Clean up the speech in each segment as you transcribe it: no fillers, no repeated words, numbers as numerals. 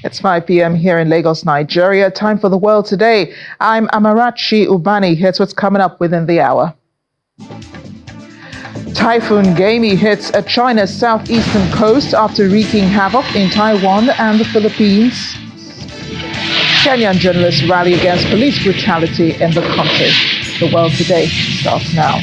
It's 5 p.m. here in Lagos, Nigeria. Time for the world today. I'm Amarachi Ubani. Here's what's coming up within the hour. Typhoon Gaemi hits China's southeastern coast after wreaking havoc in Taiwan and the Philippines. Kenyan journalists rally against police brutality in the country. The world today starts now.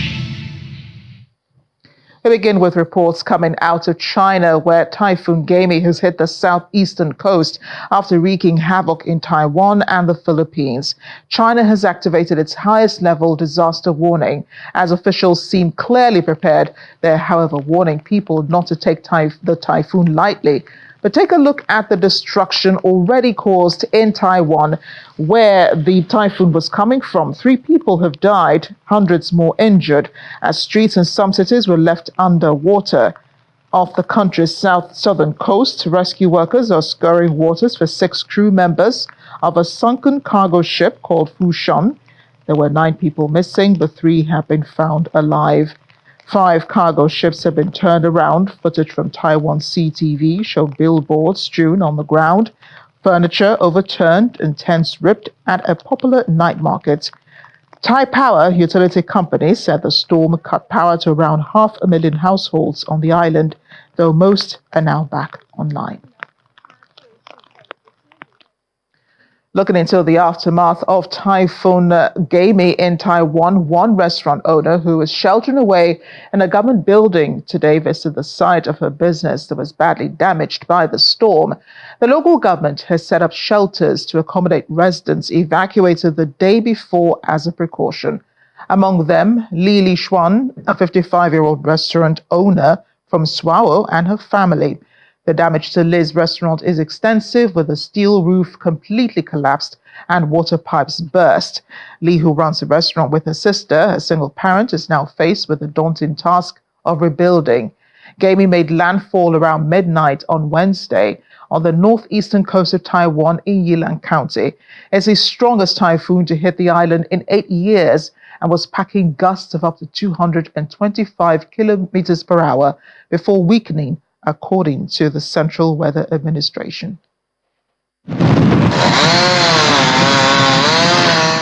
We begin with reports coming out of China, where Typhoon Gaemi has hit the southeastern coast after wreaking havoc in Taiwan and the Philippines. China has activated its highest level disaster warning, as officials seem clearly prepared. They're, however, warning people not to take the typhoon lightly. But take a look at the destruction already caused in Taiwan, where the typhoon was coming from. 3 people have died, hundreds more injured, as streets in some cities were left underwater. Off the country's southern coast, rescue workers are scouring waters for 6 crew members of a sunken cargo ship called Fushun. There were 9 people missing, but 3 have been found alive. 5 cargo ships have been turned around. Footage from Taiwan CTV show billboards strewn on the ground, furniture overturned and tents ripped at a popular night market. Taipower utility company said the storm cut power to around 500,000 households on the island, though most are now back online. Looking into the aftermath of Typhoon Gaemi in Taiwan, one restaurant owner who was sheltering away in a government building today visited the site of her business that was badly damaged by the storm. The local government has set up shelters to accommodate residents evacuated the day before as a precaution. Among them, Li Xuan, a 55-year-old restaurant owner from Swao, and her family. The damage to Li's restaurant is extensive, with the steel roof completely collapsed and water pipes burst. Li, who runs the restaurant with her sister, a single parent, is now faced with the daunting task of rebuilding. Gaemi made landfall around midnight on Wednesday on the northeastern coast of Taiwan in Yilan County. It's the strongest typhoon to hit the island in 8 years and was packing gusts of up to 225 kilometers per hour before weakening, according to the Central Weather Administration.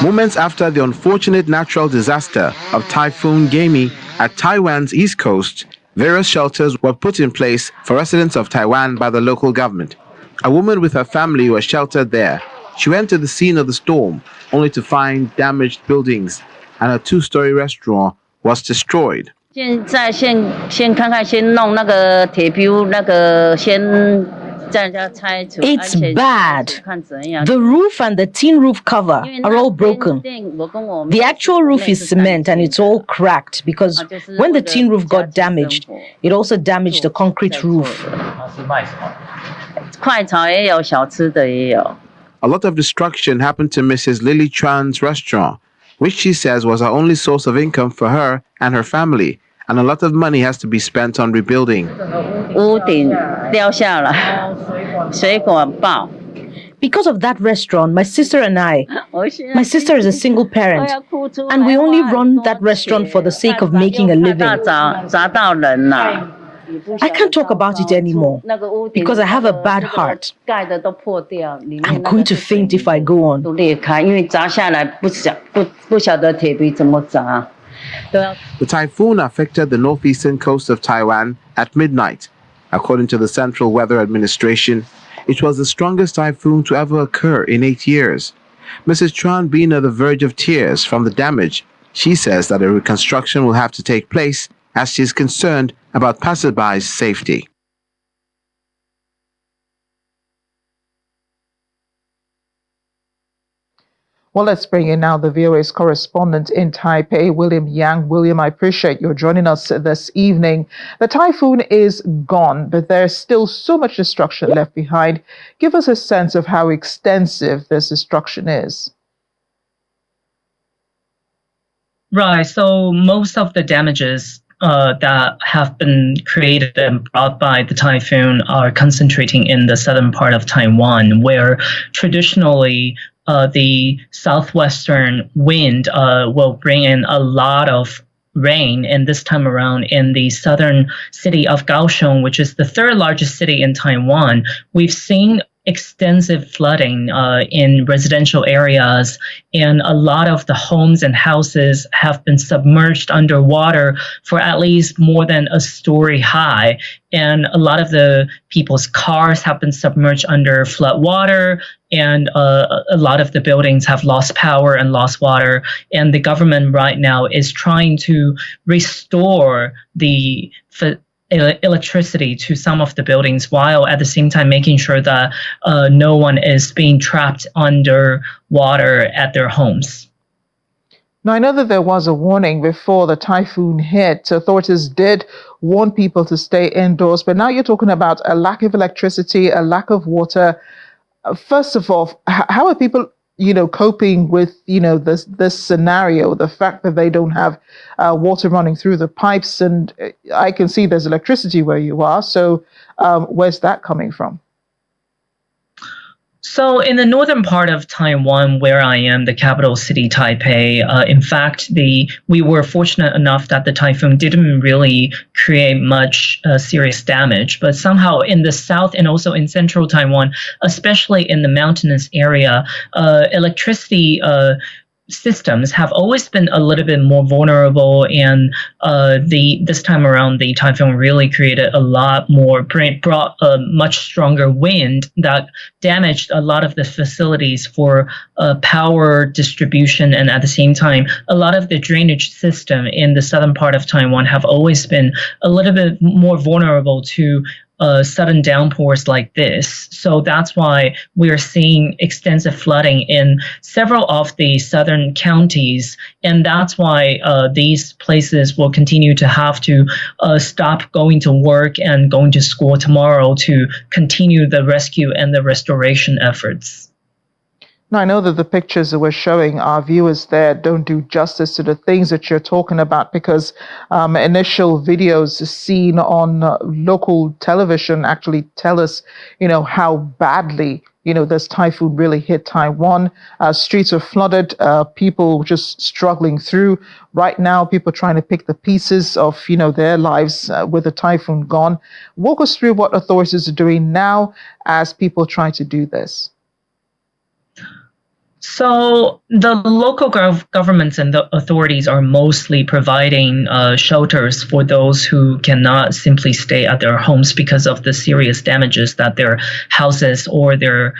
Moments after the unfortunate natural disaster of Typhoon Gaemi at Taiwan's east coast, various shelters were put in place for residents of Taiwan by the local government. A woman with her family was sheltered there. She went to the scene of the storm, only to find damaged buildings, and a 2-story restaurant was destroyed. It's bad. The roof and the tin roof cover are all broken. The actual roof is cement and it's all cracked because when the tin roof got damaged, it also damaged the concrete roof. A lot of destruction happened to Mrs. Lily Chuan's restaurant, which she says was her only source of income for her and her family, and a lot of money has to be spent on rebuilding. Because of that restaurant, my sister is a single parent, and we only run that restaurant for the sake of making a living. I can't talk about it anymore because I have a bad heart. I'm going to faint if I go on. The typhoon affected the northeastern coast of Taiwan at midnight. According to the Central Weather Administration, it was the strongest typhoon to ever occur in 8 years. Mrs. Chuan being at the verge of tears from the damage, she says that a reconstruction will have to take place as she is concerned about passersby's safety. Well, let's bring in now the VOA's correspondent in Taipei, William Yang. William, I appreciate your joining us this evening. The typhoon is gone, but there's still so much destruction left behind. Give us a sense of how extensive this destruction is. Right, so most of the damages that have been created and brought by the typhoon are concentrating in the southern part of Taiwan, where traditionally the southwestern wind will bring in a lot of rain, and this time around in the southern city of Kaohsiung, which is the 3rd largest city in Taiwan, we've seen extensive flooding in residential areas, and a lot of the homes and houses have been submerged underwater for at least more than a story high. And a lot of the people's cars have been submerged under flood water, and a lot of the buildings have lost power and lost water. And the government right now is trying to restore the electricity to some of the buildings, while at the same time making sure that no one is being trapped under water at their homes. Now, I know that there was a warning before the typhoon hit. Authorities did warn people to stay indoors, but now you're talking about a lack of electricity, a lack of water. First of all, how are people, coping with, this scenario, the fact that they don't have water running through the pipes? And I can see there's electricity where you are. So where's that coming from? So in the northern part of Taiwan, where I am, the capital city, Taipei, in fact, we were fortunate enough that the typhoon didn't really create much serious damage. But somehow in the south and also in central Taiwan, especially in the mountainous area, electricity systems have always been a little bit more vulnerable, and this time around the typhoon really created a lot more, brought a much stronger wind that damaged a lot of the facilities for power distribution, and at the same time a lot of the drainage system in the southern part of Taiwan have always been a little bit more vulnerable to sudden downpours like this. So that's why we're seeing extensive flooding in several of the southern counties. And that's why these places will continue to have to stop going to work and going to school tomorrow to continue the rescue and the restoration efforts. Now, I know that the pictures that we're showing our viewers there don't do justice to the things that you're talking about, because initial videos seen on local television actually tell us, how badly, this typhoon really hit Taiwan. Streets are flooded, people just struggling through. Right now, people trying to pick the pieces of, their lives with the typhoon gone. Walk us through what authorities are doing now as people try to do this. So the local governments and the authorities are mostly providing shelters for those who cannot simply stay at their homes because of the serious damages that their houses or their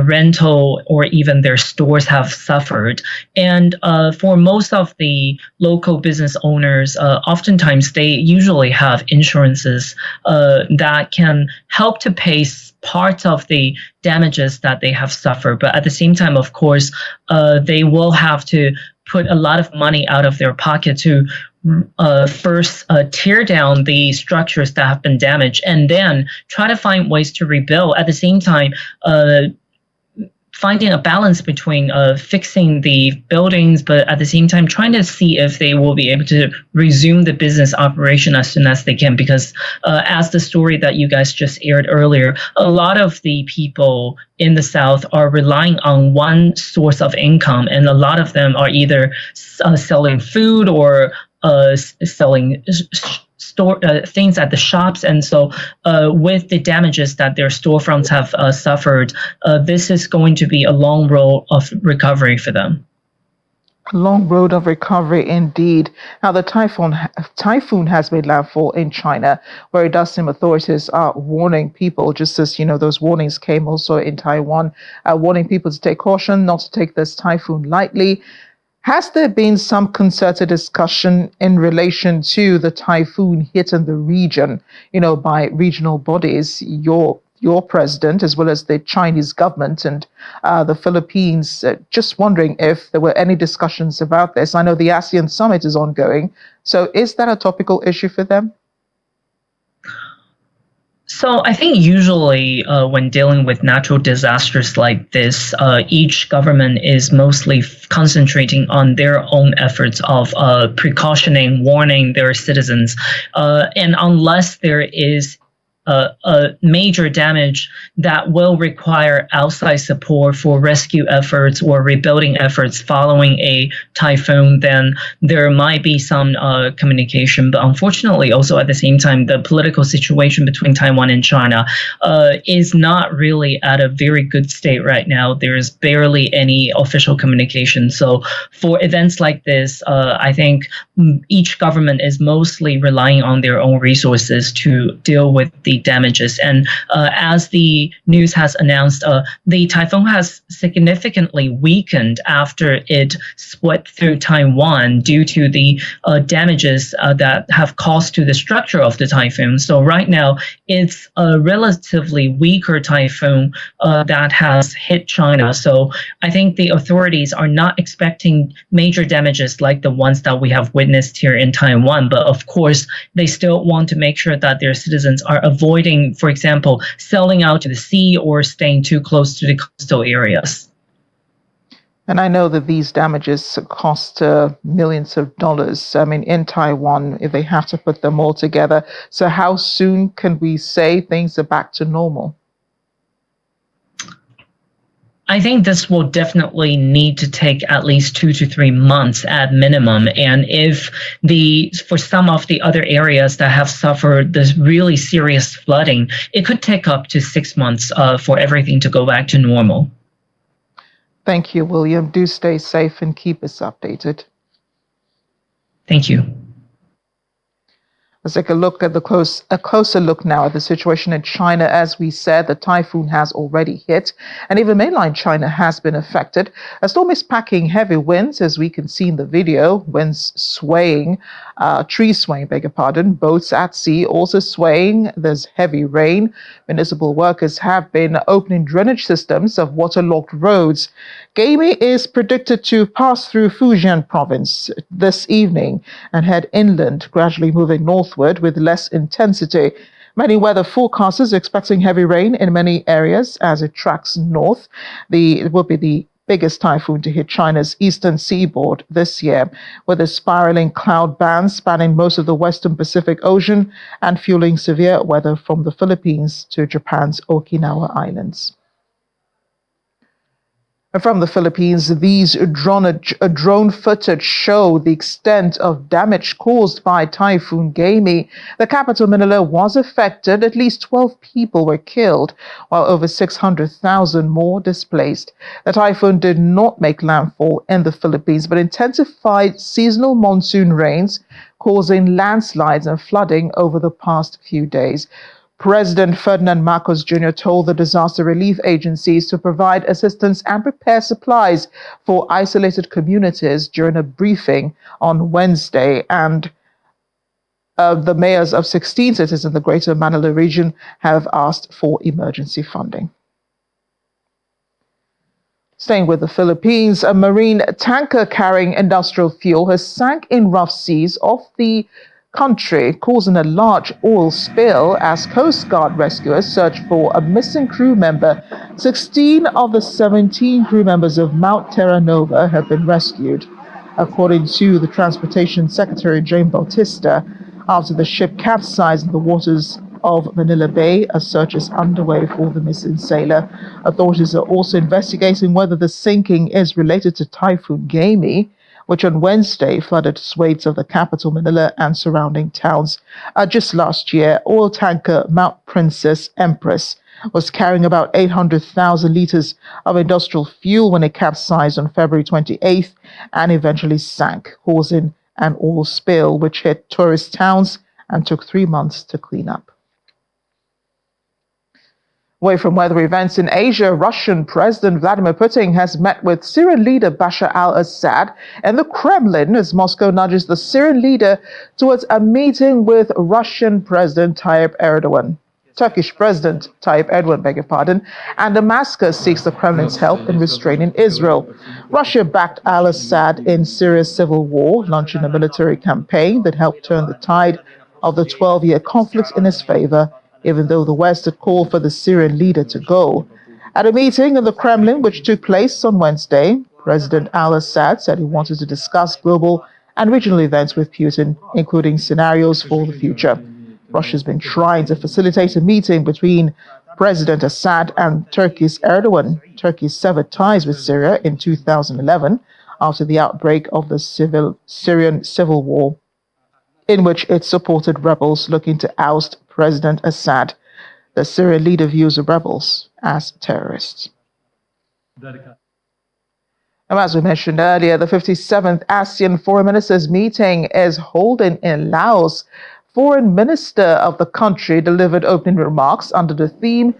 rental or even their stores have suffered. And for most of the local business owners, oftentimes they usually have insurances that can help to pay part of the damages that they have suffered. But at the same time, of course, they will have to put a lot of money out of their pocket to first tear down the structures that have been damaged, and then try to find ways to rebuild. At the same time, finding a balance between fixing the buildings, but at the same time trying to see if they will be able to resume the business operation as soon as they can. Because as the story that you guys just aired earlier, a lot of the people in the South are relying on one source of income, and a lot of them are either selling food or selling things at the shops. And so with the damages that their storefronts have suffered, this is going to be a long road of recovery for them. A long road of recovery indeed. Now, the typhoon has made landfall in China, where it does seem authorities are warning people, just as, those warnings came also in Taiwan, warning people to take caution, not to take this typhoon lightly. Has there been some concerted discussion in relation to the typhoon hitting the region, by regional bodies, your president, as well as the Chinese government and the Philippines? Just wondering if there were any discussions about this. I know the ASEAN summit is ongoing. So is that a topical issue for them? So I think usually when dealing with natural disasters like this, each government is mostly concentrating on their own efforts of precautioning, warning their citizens. And unless there is major damage that will require outside support for rescue efforts or rebuilding efforts following a typhoon, then there might be some communication. But unfortunately, also at the same time, the political situation between Taiwan and China is not really at a very good state right now. There's barely any official communication. So for events like this, I think each government is mostly relying on their own resources to deal with the damages. And as the news has announced, the typhoon has significantly weakened after it swept through Taiwan due to the damages that have caused to the structure of the typhoon. So right now, it's a relatively weaker typhoon that has hit China. So I think the authorities are not expecting major damages like the ones that we have witnessed here in Taiwan. But of course, they still want to make sure that their citizens are avoiding, for example, sailing out to the sea or staying too close to the coastal areas. And I know that these damages cost millions of dollars. I mean, in Taiwan, if they have to put them all together. So how soon can we say things are back to normal? I think this will definitely need to take at least 2 to 3 months at minimum. And for some of the other areas that have suffered this really serious flooding, it could take up to 6 months for everything to go back to normal. Thank you, William. Do stay safe and keep us updated. Thank you. Let's take a closer look now at the situation in China. As we said, the typhoon has already hit, and even mainland China has been affected. A storm is packing heavy winds, as we can see in the video. Winds swaying, trees swaying, beg your pardon. Boats at sea also swaying. There's heavy rain. Municipal workers have been opening drainage systems of waterlogged roads. Gaemi is predicted to pass through Fujian province this evening and head inland, gradually moving northward with less intensity. Many weather forecasters are expecting heavy rain in many areas as it tracks north. It will be the biggest typhoon to hit China's eastern seaboard this year, with a spiraling cloud band spanning most of the western Pacific Ocean and fueling severe weather from the Philippines to Japan's Okinawa Islands. From the Philippines, these drone footage show the extent of damage caused by Typhoon Gaemi. The capital, Manila, was affected. At least 12 people were killed, while over 600,000 more displaced. The typhoon did not make landfall in the Philippines, but intensified seasonal monsoon rains, causing landslides and flooding over the past few days. President Ferdinand Marcos Jr. told the disaster relief agencies to provide assistance and prepare supplies for isolated communities during a briefing on Wednesday. And the mayors of 16 cities in the Greater Manila region have asked for emergency funding. Staying with the Philippines, a marine tanker carrying industrial fuel has sank in rough seas off the country, causing a large oil spill as Coast Guard rescuers search for a missing crew member. 16 of the 17 crew members of Mount Terra Nova have been rescued, according to the Transportation Secretary Jane Bautista. After the ship capsized in the waters of Manila Bay, a search is underway for the missing sailor. Authorities are also investigating whether the sinking is related to Typhoon Gaemi, which on Wednesday flooded swathes of the capital, Manila, and surrounding towns. Just last year, oil tanker Mount Princess Empress was carrying about 800,000 liters of industrial fuel when it capsized on February 28th and eventually sank, causing an oil spill which hit tourist towns and took 3 months to clean up. Away from weather events in Asia, Russian President Vladimir Putin has met with Syrian leader Bashar al-Assad in the Kremlin as Moscow nudges the Syrian leader towards a meeting with Russian President Turkish President Tayyip Erdogan, beg your pardon, and Damascus seeks the Kremlin's help in restraining Israel. Russia backed al-Assad in Syria's civil war, launching a military campaign that helped turn the tide of the 12-year conflict in his favor, even though the West had called for the Syrian leader to go. At a meeting in the Kremlin, which took place on Wednesday, President al-Assad said he wanted to discuss global and regional events with Putin, including scenarios for the future. Russia's been trying to facilitate a meeting between President Assad and Turkey's Erdogan. Turkey severed ties with Syria in 2011 after the outbreak of the Syrian civil war, in which it supported rebels looking to oust President Assad. The Syrian leader views the rebels as terrorists. And as we mentioned earlier, the 57th ASEAN Foreign Ministers meeting is holding in Laos. Foreign Minister of the country delivered opening remarks under the theme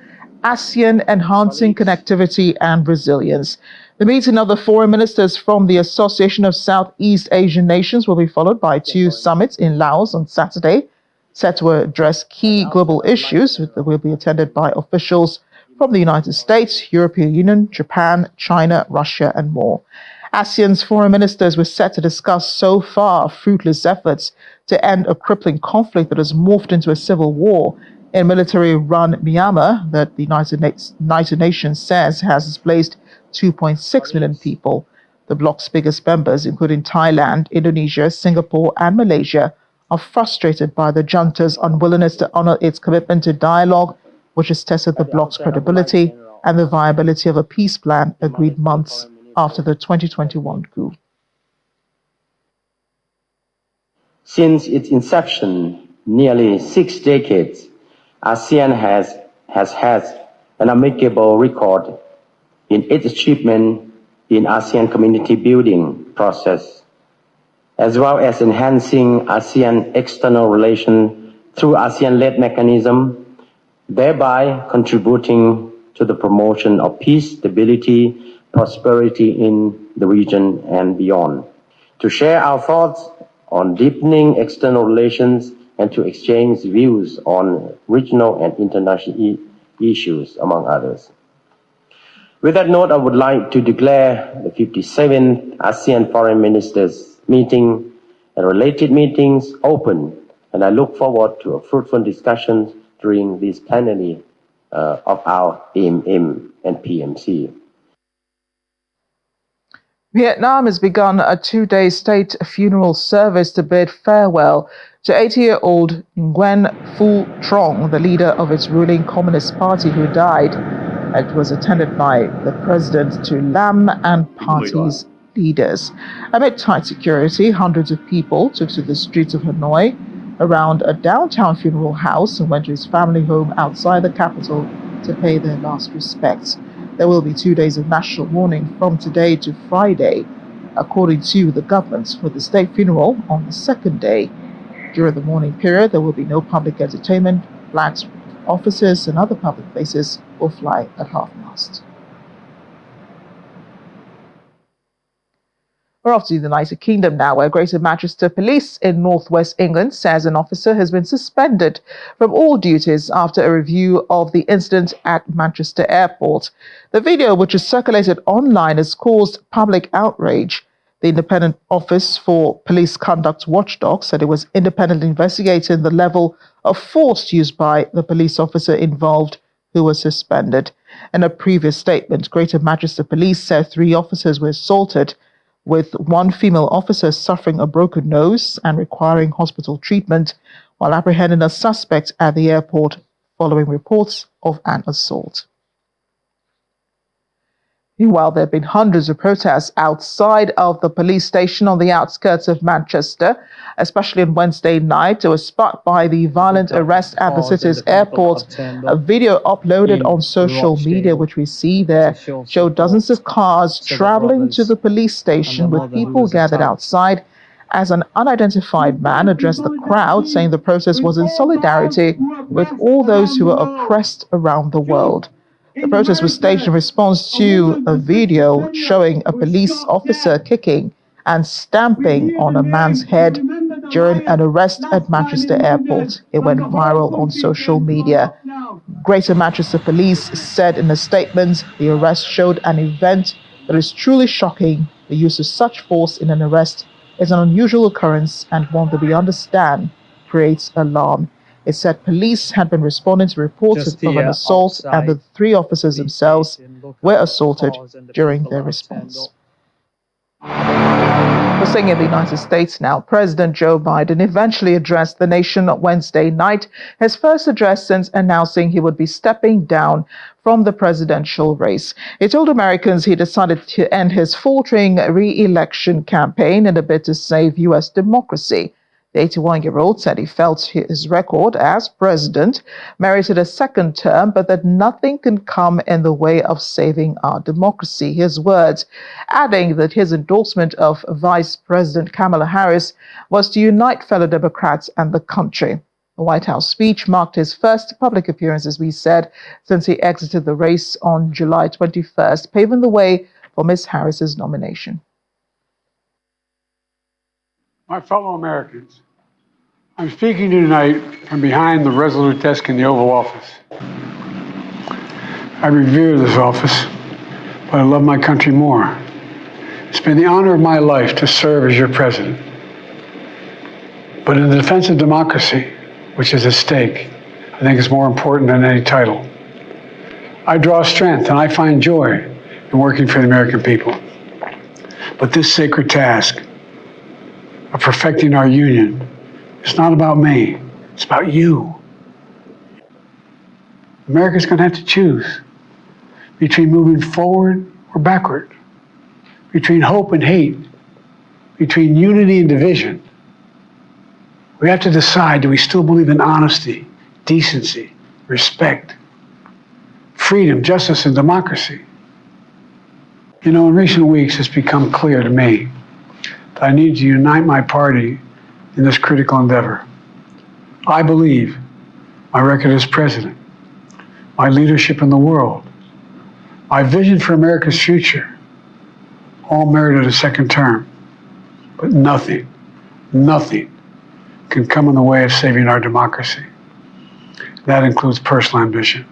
ASEAN Enhancing Connectivity and Resilience. The meeting of the foreign ministers from the Association of Southeast Asian Nations will be followed by 2 summits in Laos on Saturday, set to address key global issues that will be attended by officials from the United States, European Union, Japan, China, Russia, and more. ASEAN's foreign ministers were set to discuss so far fruitless efforts to end a crippling conflict that has morphed into a civil war in military-run Myanmar that the United Nations says has displaced 2.6 million people. The bloc's biggest members, including Thailand, Indonesia, Singapore, and Malaysia, are frustrated by the junta's unwillingness to honor its commitment to dialogue, which has tested the bloc's credibility and the viability of a peace plan agreed months after the 2021 coup. Since its inception, nearly 6 decades, ASEAN has had an amicable record in its achievement in ASEAN community building process, as well as enhancing ASEAN external relations through ASEAN-led mechanism, thereby contributing to the promotion of peace, stability, prosperity in the region and beyond. To share our thoughts on deepening external relations and to exchange views on regional and international issues, among others. With that note, I would like to declare the 57th ASEAN Foreign Ministers meeting and related meetings open, and I look forward to a fruitful discussion during this plenary of our AMM and PMC. Vietnam has begun a 2-day state funeral service to bid farewell to 80-year-old Nguyen Phu Trong, the leader of its ruling Communist Party, who died. It was attended by the President Tu Lam and party's leaders. Amid tight security, hundreds of people took to the streets of Hanoi around a downtown funeral house and went to his family home outside the capital to pay their last respects. There will be 2 days of national mourning from today to Friday, according to the government, with the state funeral on the second day. During the mourning period, there will be no public entertainment. Flags, offices, and other public places will fly at half-mast. We're off to the United Kingdom now, where Greater Manchester Police in northwest England says an officer has been suspended from all duties after a review of the incident at Manchester Airport. The video, which is circulated online, has caused public outrage. The Independent Office for Police Conduct Watchdog said it was independently investigating the level of force used by the police officer involved, who was suspended. In a previous statement, Greater Manchester Police said 3 officers were assaulted, with 1 female officer suffering a broken nose and requiring hospital treatment, while apprehending a suspect at the airport following reports of an assault. Meanwhile, there have been hundreds of protests outside of the police station on the outskirts of Manchester, especially on Wednesday night. It was sparked by the violent arrest at the city's airport. A video uploaded on social media, which we see there, showed dozens of cars traveling to the police station with people gathered outside as an unidentified man addressed the crowd, saying the protest was in solidarity with all those who were oppressed around the world. The protest was staged in response to a video showing a police officer kicking and stamping on a man's head during an arrest at Manchester Airport. It went viral on social media. Greater Manchester Police said in a statement, the arrest showed an event that is truly shocking. The use of such force in an arrest is an unusual occurrence and one that we understand creates alarm. It said police had been responding to reports of an assault and the 3 officers themselves were assaulted during their response. We're staying in the United States now. President Joe Biden eventually addressed the nation Wednesday night, his first address since announcing he would be stepping down from the presidential race. He told Americans he decided to end his faltering re-election campaign in a bid to save U.S. democracy. The 81-year-old said he felt his record as president merited a second term, but that nothing can come in the way of saving our democracy. His words, adding that his endorsement of Vice President Kamala Harris was to unite fellow Democrats and the country. The White House speech marked his first public appearance, as we said, since he exited the race on July 21st, paving the way for Ms. Harris's nomination. My fellow Americans, I'm speaking to you tonight from behind the resolute desk in the Oval Office. I revere this office, but I love my country more. It's been the honor of my life to serve as your president. But in the defense of democracy, which is at stake, I think it's more important than any title. I draw strength and I find joy in working for the American people. But this sacred task of perfecting our union, it's not about me, it's about you. America's going to have to choose between moving forward or backward, between hope and hate, between unity and division. We have to decide, do we still believe in honesty, decency, respect, freedom, justice, and democracy? You know, in recent weeks, it's become clear to me I need to unite my party in this critical endeavor. I believe my record as president, my leadership in the world, my vision for America's future, all merited a second term. But nothing can come in the way of saving our democracy. That includes personal ambition.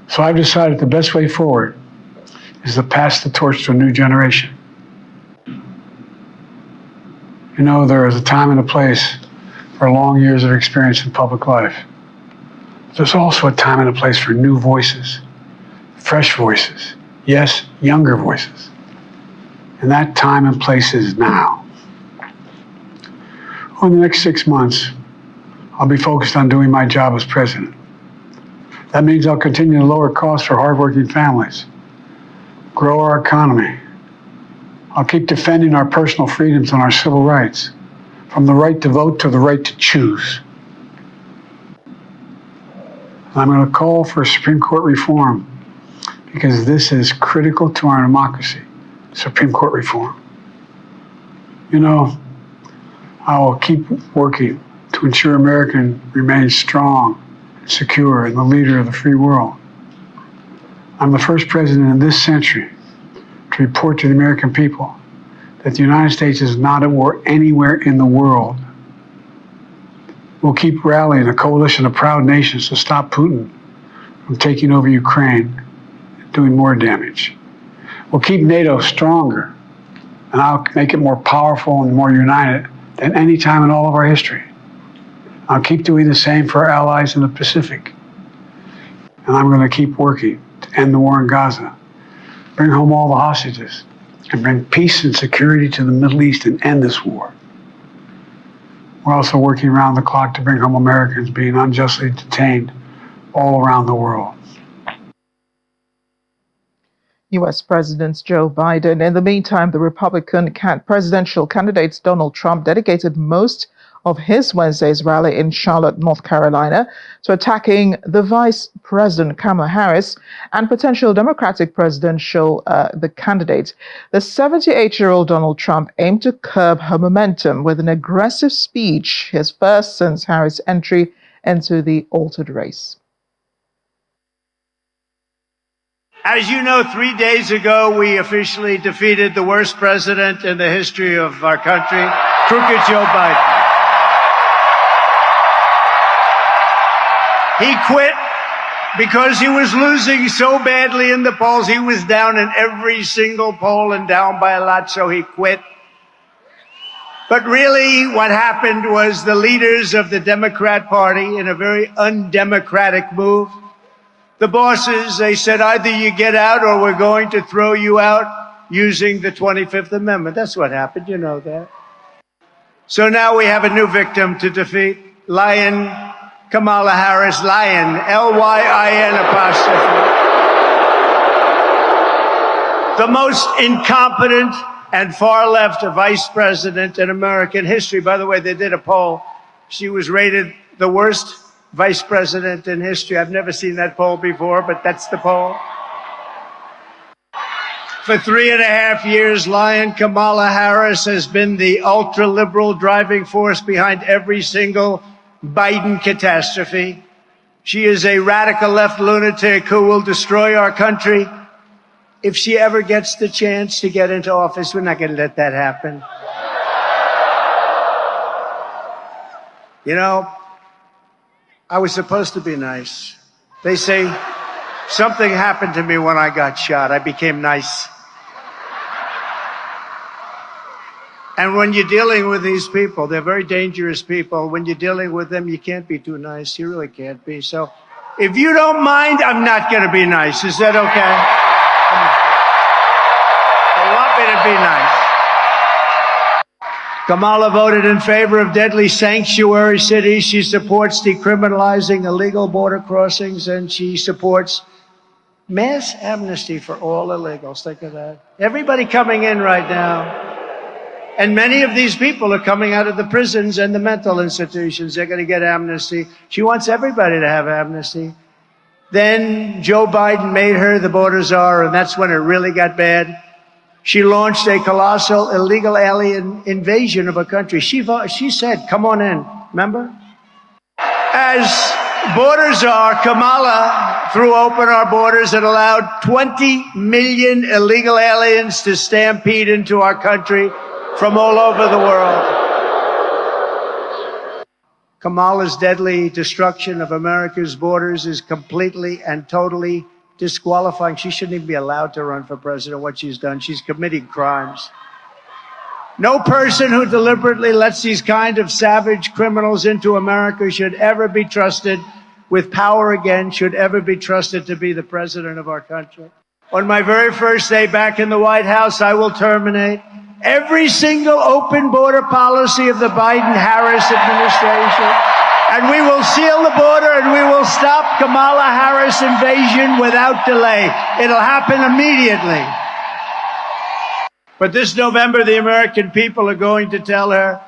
So I've decided the best way forward is to pass the torch to a new generation. You know, there is a time and a place for long years of experience in public life. There's also a time and a place for new voices, fresh voices, yes, younger voices. And that time and place is now. Over the next 6 months, I'll be focused on doing my job as president. That means I'll continue to lower costs for hardworking families, grow our economy. I'll keep defending our personal freedoms and our civil rights, from the right to vote to the right to choose. And I'm going to call for Supreme Court reform because this is critical to our democracy, Supreme Court reform. You know, I will keep working to ensure America remains strong, secure, and the leader of the free world. I'm the first president in this century to report to the American people that the United States is not at war anywhere in the world. We'll keep rallying a coalition of proud nations to stop Putin from taking over Ukraine and doing more damage. We'll keep NATO stronger, and I'll make it more powerful and more united than any time in all of our history. I'll keep doing the same for our allies in the Pacific. And I'm going to keep working to end the war in Gaza, bring home all the hostages, and bring peace and security to the Middle East and end this war. We're also working around the clock to bring home Americans being unjustly detained all around the world. U.S. President Joe Biden. In the meantime, the Republican presidential candidate Donald Trump dedicated most of his Wednesday's rally in Charlotte, North Carolina, to attacking the Vice President Kamala Harris and potential Democratic presidential the candidate. The 78-year-old Donald Trump aimed to curb her momentum with an aggressive speech, his first since Harris' entry into the altered race. As you know, 3 days ago, we officially defeated the worst president in the history of our country, crooked Joe Biden. He quit because he was losing so badly in the polls. He was down in every single poll and down by a lot, so he quit. But really, what happened was the leaders of the Democrat Party, in a very undemocratic move, the bosses, they said, either you get out or we're going to throw you out. using the 25th Amendment. That's what happened. You know that. So now we have a new victim to defeat. Lion Kamala Harris, Lion, L-Y-I-N apostrophe. The most incompetent and far left vice president in American history. By the way, they did a poll. She was rated the worst vice president in history. I've never seen that poll before, but that's the poll. For 3.5 years, Lion Kamala Harris has been the ultra-liberal driving force behind every single Biden catastrophe. She is a radical left lunatic who will destroy our country. If she ever gets the chance to get into office, we're not going to let that happen. You know, I was supposed to be nice. They say something happened to me when I got shot. I became nice. And when you're dealing with these people, they're very dangerous people. When you're dealing with them, you can't be too nice. You really can't be. So if you don't mind, I'm not going to be nice. Is that okay? They want me to be nice. Kamala voted in favor of deadly sanctuary cities. She supports decriminalizing illegal border crossings, and she supports mass amnesty for all illegals. Think of that. Everybody coming in right now. And many of these people are coming out of the prisons and the mental institutions. They're going to get amnesty. She wants everybody to have amnesty. Then Joe Biden made her the border czar, and that's when it really got bad. She launched a colossal illegal alien invasion of a country. She said, come on in. Remember? As border czar, Kamala threw open our borders and allowed 20 million illegal aliens to stampede into our country from all over the world. Kamala's deadly destruction of America's borders is completely and totally disqualifying. She shouldn't even be allowed to run for president. What she's done, she's committing crimes. No person who deliberately lets these kind of savage criminals into America should ever be trusted with power again, should ever be trusted to be the president of our country. On my very first day back in the White House, I will terminate every single open border policy of the Biden-Harris administration. And we will seal the border and we will stop Kamala Harris invasion without delay. It'll happen immediately. But this November, the American people are going to tell her,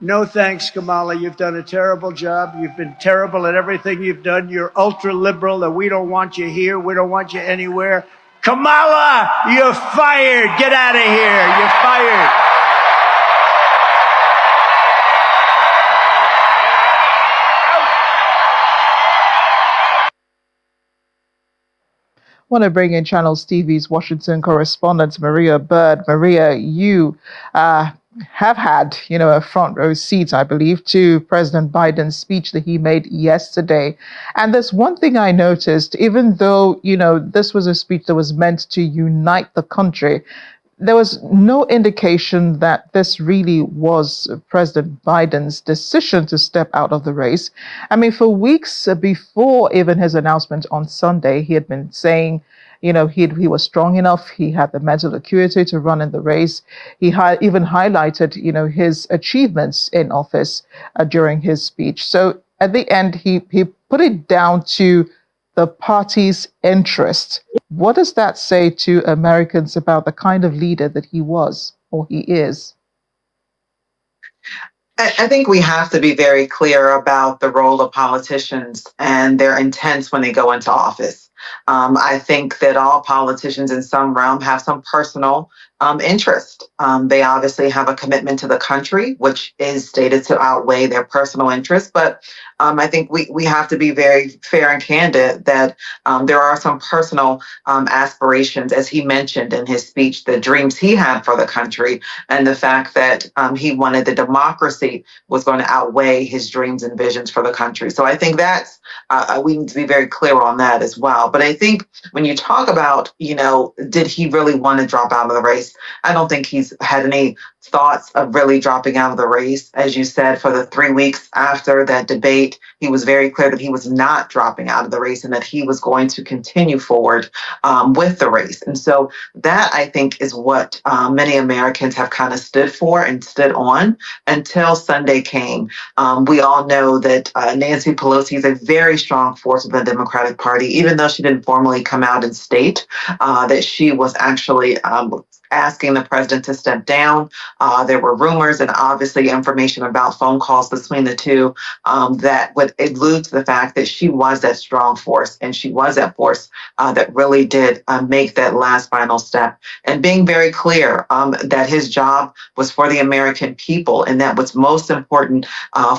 no thanks, Kamala. You've done a terrible job. You've been terrible at everything you've done. You're ultra-liberal and we don't want you here. We don't want you anywhere. Kamala, you're fired. Get out of here. You're fired. I want to bring in Channels TV's Washington correspondent, Maria Bird. Maria, you have had, a front row seat, I believe, to President Biden's speech that he made yesterday. And there's one thing I noticed, even though, this was a speech that was meant to unite the country, there was no indication that this really was President Biden's decision to step out of the race. I mean, for weeks before even his announcement on Sunday, he had been saying, he was strong enough. He had the mental acuity to run in the race. He even highlighted, his achievements in office during his speech. So at the end, he put it down to the party's interest. What does that say to Americans about the kind of leader that he was or he is? I think we have to be very clear about the role of politicians and their intents when they go into office. I think that all politicians in some realm have some personal interest. They obviously have a commitment to the country, which is stated to outweigh their personal interest. But I think we have to be very fair and candid that there are some personal aspirations, as he mentioned in his speech, the dreams he had for the country and the fact that he wanted the democracy was going to outweigh his dreams and visions for the country. So I think that's we need to be very clear on that as well. But I think when you talk about, did he really want to drop out of the race? race. I don't think he's had any thoughts of really dropping out of the race. As you said, for the 3 weeks after that debate, he was very clear that he was not dropping out of the race and that he was going to continue forward with the race. And so that, I think, is what many Americans have kind of stood for and stood on until Sunday came. We all know that Nancy Pelosi is a very strong force of the Democratic Party, even though she didn't formally come out and state that she was actually asking the president to step down. There were rumors and obviously information about phone calls between the two that would allude to the fact that she was that strong force, and she was that force that really did make that last final step. And being very clear that his job was for the American people, and that what's most important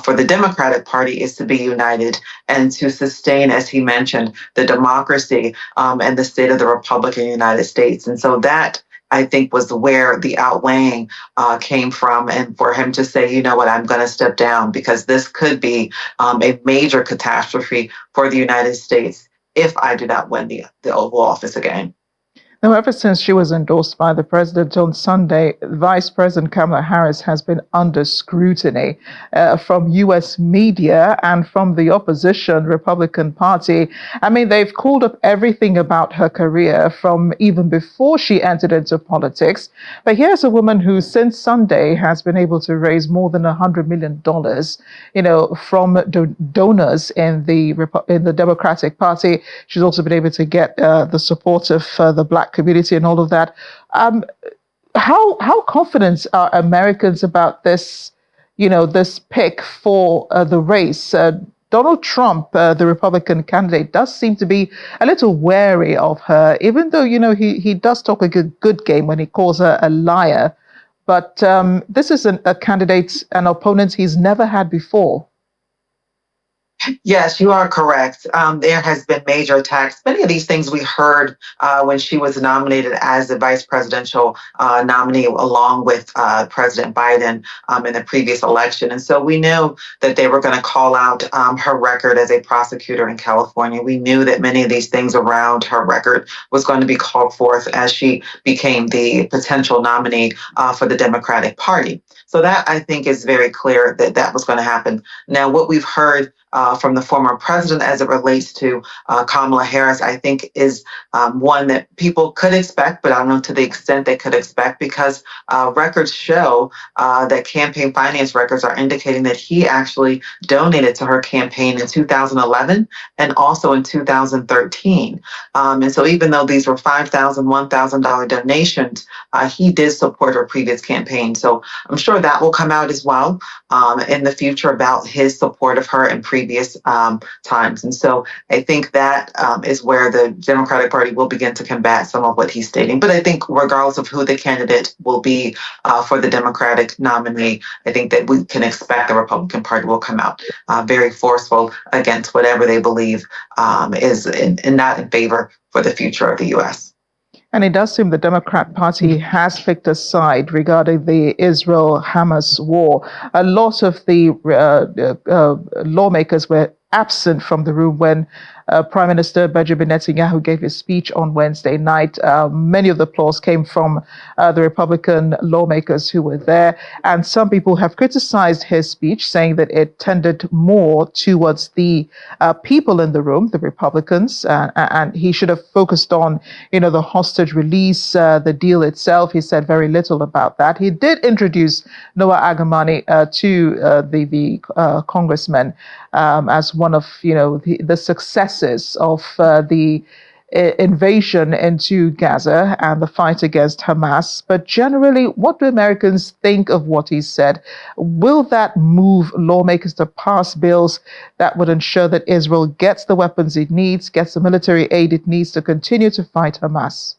for the Democratic Party is to be united and to sustain, as he mentioned, the democracy and the state of the Republic in the United States. And so that, I think, was where the outweighing came from, and for him to say, you know what, I'm going to step down because this could be a major catastrophe for the United States if I do not win the Oval Office again. Now, ever since she was endorsed by the president on Sunday, Vice President Kamala Harris has been under scrutiny from U.S. media and from the opposition Republican Party. I mean, they've called up everything about her career from even before she entered into politics. But here's a woman who, since Sunday, has been able to raise more than $100 million, from donors in the Democratic Party. She's also been able to get the support of the Black community and all of that. How confident are Americans about this, this pick for the race? Donald Trump, the Republican candidate, does seem to be a little wary of her, even though, he does talk a good game when he calls her a liar. But this is a candidate, an opponent he's never had before. Yes, you are correct. There has been major attacks. Many of these things we heard when she was nominated as the vice presidential nominee along with President Biden in the previous election. And so we knew that they were going to call out her record as a prosecutor in California. We knew that many of these things around her record was going to be called forth as she became the potential nominee for the Democratic Party. So that, I think, is very clear that that was going to happen. Now, what we've heard from the former president as it relates to Kamala Harris, I think is one that people could expect, but I don't know to the extent they could expect, because records show that campaign finance records are indicating that he actually donated to her campaign in 2011 and also in 2013. And so even though these were $5,000, $1,000 donations, he did support her previous campaign. So I'm sure that will come out as well in the future about his support of her in previous times. And so I think that is where the Democratic Party will begin to combat some of what he's stating. But I think regardless of who the candidate will be for the Democratic nominee, I think that we can expect the Republican Party will come out very forceful against whatever they believe is not in favor for the future of the U.S. And it does seem the Democrat Party has picked a side regarding the Israel-Hamas war. A lot of the lawmakers were absent from the room when Prime Minister Benjamin Netanyahu gave his speech on Wednesday night. Many of the applause came from the Republican lawmakers who were there. And some people have criticized his speech, saying that it tended more towards the people in the room, the Republicans, and he should have focused on, the hostage release, the deal itself. He said very little about that. He did introduce Noah Agamani to the congressman as one of, the successes of the invasion into Gaza and the fight against Hamas. But generally, what do Americans think of what he said? Will that move lawmakers to pass bills that would ensure that Israel gets the weapons it needs, gets the military aid it needs to continue to fight Hamas?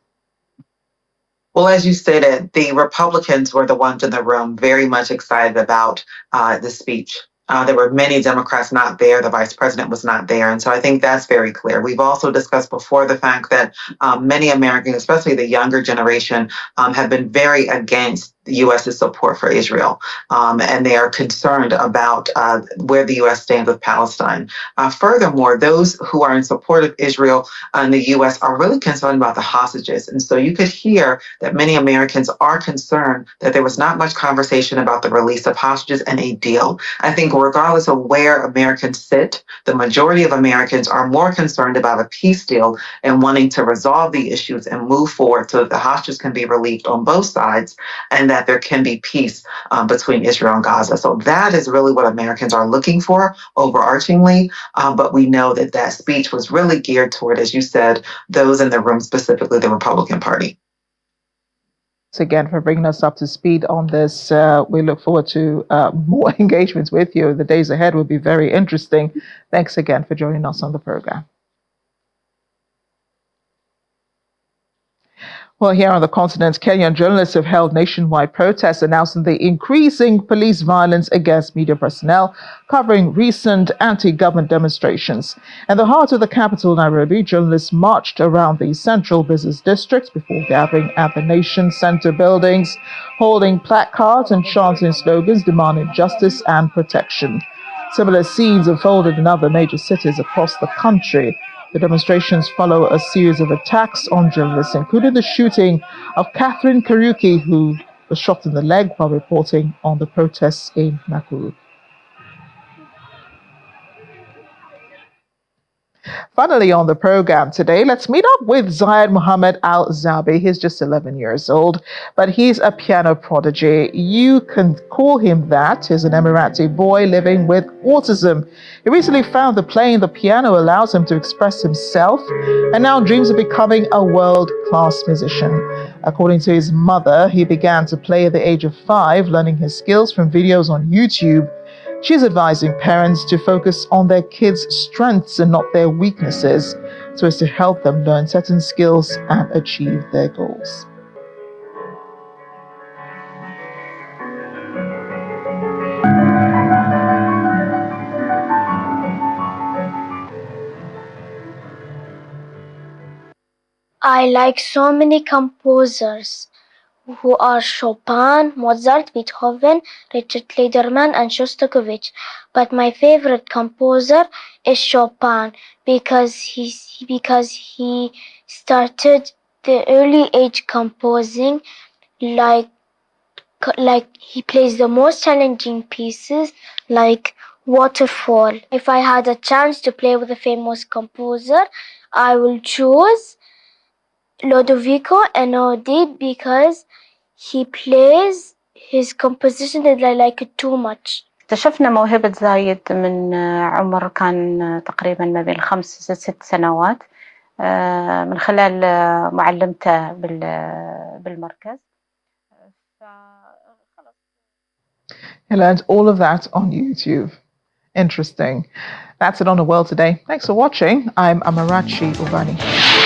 Well, as you stated, the Republicans were the ones in the room very much excited about the speech. There were many Democrats not there. The vice president was not there. And so I think that's very clear. We've also discussed before the fact that many Americans, especially the younger generation, have been very against the U.S.'s support for Israel, and they are concerned about where the U.S. stands with Palestine. Furthermore, those who are in support of Israel and the U.S. are really concerned about the hostages. And so you could hear that many Americans are concerned that there was not much conversation about the release of hostages and a deal. I think regardless of where Americans sit, the majority of Americans are more concerned about a peace deal and wanting to resolve the issues and move forward so that the hostages can be released on both sides and that there can be peace between Israel and Gaza. So that is really what Americans are looking for overarchingly. But we know that that speech was really geared toward, as you said, those in the room, specifically the Republican Party. Thanks again for bringing us up to speed on this. We look forward to more engagements with you. The days ahead will be very interesting. Thanks again for joining us on the program. Well, here on the continent, Kenyan journalists have held nationwide protests announcing the increasing police violence against media personnel, covering recent anti-government demonstrations. In the heart of the capital, Nairobi, journalists marched around the central business districts before gathering at the Nation Center buildings, holding placards and chanting slogans demanding justice and protection. Similar scenes unfolded in other major cities across the country. The demonstrations follow a series of attacks on journalists, including the shooting of Catherine Kariuki, who was shot in the leg while reporting on the protests in Nakuru. Finally, on the program today, let's meet up with Zayed Mohammed Al-Zabi. He's just 11 years old, but he's a piano prodigy. You can call him that. He's an Emirati boy living with autism. He recently found that playing the piano allows him to express himself and now dreams of becoming a world-class musician. According to his mother, he began to play at the age of 5, learning his skills from videos on YouTube. She's advising parents to focus on their kids' strengths and not their weaknesses, so as to help them learn certain skills and achieve their goals. I like so many composers who are Chopin, Mozart, Beethoven, Richard Lederman, and Shostakovich. But my favorite composer is Chopin because he started the early age composing, like he plays the most challenging pieces like Waterfall. If I had a chance to play with a famous composer, I will choose Ludovico Einaudi because he plays his composition that I like it too much. اكتشفنا موهبة زايد من عمر كان تقريبا ما بين 5 ل6 سنوات من خلال معلمته بالمركز. He learned all of that on YouTube. Interesting. That's it on The World Today. Thanks for watching. I'm Amarachi Ubani.